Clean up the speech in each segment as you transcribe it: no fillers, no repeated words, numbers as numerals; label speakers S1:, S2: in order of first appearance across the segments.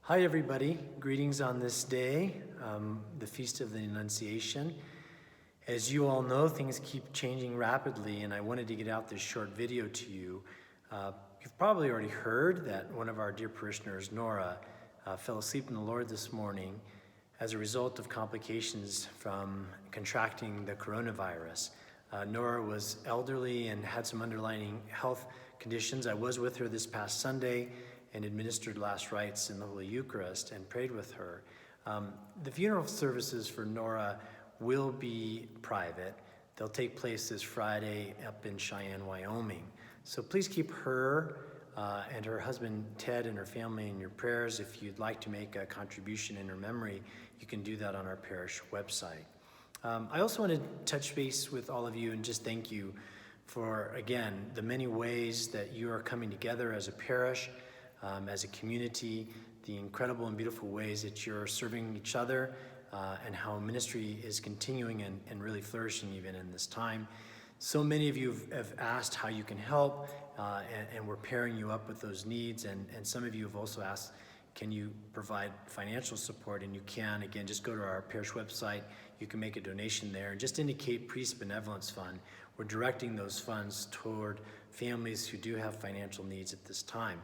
S1: Hi everybody, greetings on this day, the Feast of the Annunciation. As you all know, things keep changing rapidly, and I wanted to get out this short video to you. You've probably already heard that one of our dear parishioners, Nora, fell asleep in the Lord this morning as a result of complications from contracting the coronavirus. Nora was elderly and had some underlying health conditions. I was with her this past Sunday and administered last rites in the Holy Eucharist and prayed with her. The funeral services for Nora will be private. They'll take place this Friday up in Cheyenne, Wyoming. So please keep her and her husband Ted and her family in your prayers. If you'd like to make a contribution in her memory, you can do that on our parish website. I also want to touch base with all of you and just thank you for, again, the many ways that you are coming together as a parish, as a community, the incredible and beautiful ways that you're serving each other, and how ministry is continuing and really flourishing even in this time. So many of you have asked how you can help, and we're pairing you up with those needs, and some of you have also asked, can you provide financial support? And you can. Again, just go to our parish website. You can make a donation there and just indicate Priest Benevolence Fund. We're directing those funds toward families who do have financial needs at this time.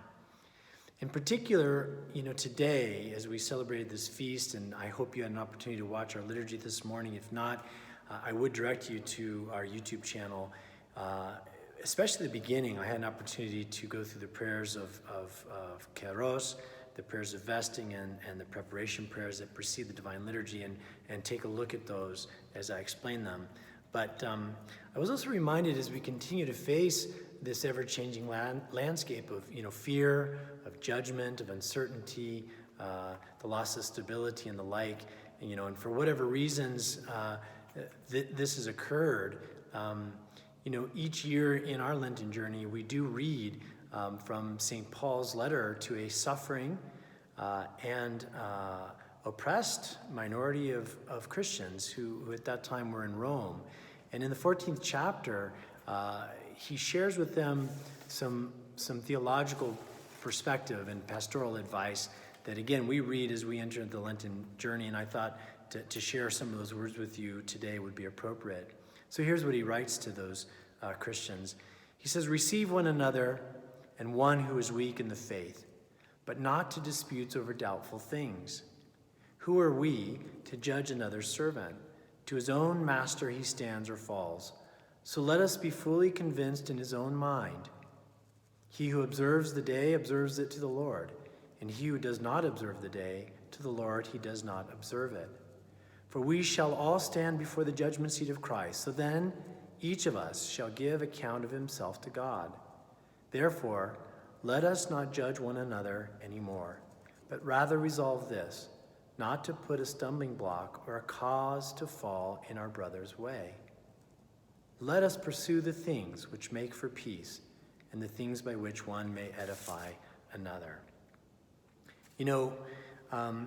S1: In particular, today, as we celebrated this feast, and I hope you had an opportunity to watch our liturgy this morning. If not, I would direct you to our YouTube channel. Especially the beginning, I had an opportunity to go through the prayers of Kairos, the prayers of vesting, and the preparation prayers that precede the Divine Liturgy, and take a look at those as I explain them. But I was also reminded as we continue to face this ever-changing landscape of fear, of judgment, of uncertainty, the loss of stability and the like, and for whatever reasons this has occurred. Each year in our Lenten journey, we do read from St. Paul's letter to a suffering and oppressed minority of Christians who at that time were in Rome. And in the 14th chapter, he shares with them some theological perspective and pastoral advice that, again, we read as we enter the Lenten journey, and I thought to share some of those words with you today would be appropriate. So here's what he writes to those Christians. He says, "Receive one another and one who is weak in the faith, but not to disputes over doubtful things. Who are we to judge another's servant? To his own master he stands or falls. So let us be fully convinced in his own mind. He who observes the day observes it to the Lord, and he who does not observe the day, to the Lord he does not observe it. For we shall all stand before the judgment seat of Christ. So then each of us shall give account of himself to God. Therefore, let us not judge one another anymore, but rather resolve this, not to put a stumbling block or a cause to fall in our brother's way. Let us pursue the things which make for peace and the things by which one may edify another."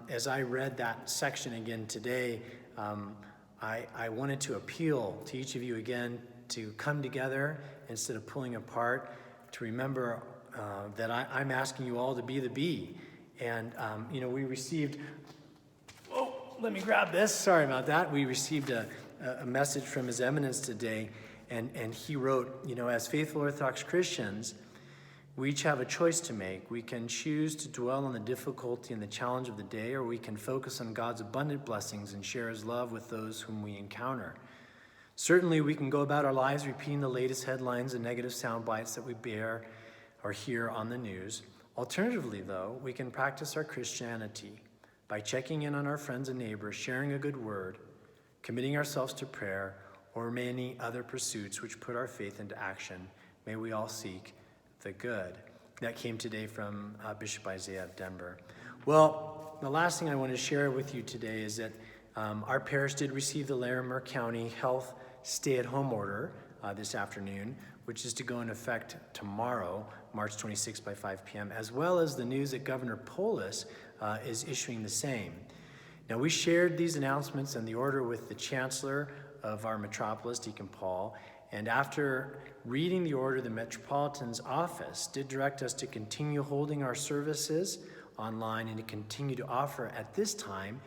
S1: As I read that section again today, I wanted to appeal to each of you again to come together instead of pulling apart, to remember that I'm asking you all to be the bee. And, we received, let me grab this. Sorry about that. We received a message from His Eminence today, and he wrote, as faithful Orthodox Christians, we each have a choice to make. We can choose to dwell on the difficulty and the challenge of the day, or we can focus on God's abundant blessings and share his love with those whom we encounter. Certainly, we can go about our lives repeating the latest headlines and negative sound bites that we bear or hear on the news. Alternatively, though, we can practice our Christianity by checking in on our friends and neighbors, sharing a good word, committing ourselves to prayer, or many other pursuits which put our faith into action. May we all seek the good. That came today from Bishop Isaiah of Denver. Well, the last thing I want to share with you today is that our parish did receive the Larimer County Health Stay-at-Home Order this afternoon, which is to go into effect tomorrow, March 26th by 5 p.m., as well as the news that Governor Polis is issuing the same. Now, we shared these announcements and the order with the Chancellor of our metropolis, Deacon Paul, and after reading the order, the Metropolitan's office did direct us to continue holding our services online and to continue to offer at this time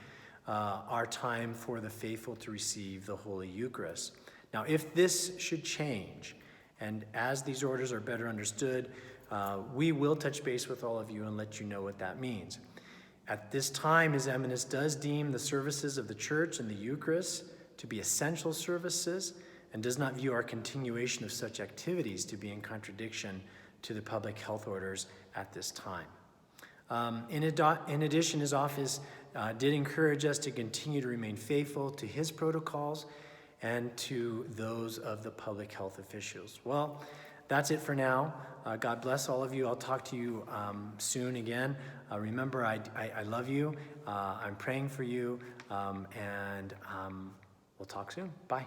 S1: our time for the faithful to receive the Holy Eucharist. Now, if this should change, and as these orders are better understood, we will touch base with all of you and let you know what that means. At this time, His Eminence does deem the services of the Church and the Eucharist to be essential services and does not view our continuation of such activities to be in contradiction to the public health orders at this time. In addition, his office did encourage us to continue to remain faithful to his protocols and to those of the public health officials. Well, that's it for now. God bless all of you. I'll talk to you soon again. Remember, I love you. I'm praying for you, and we'll talk soon. Bye.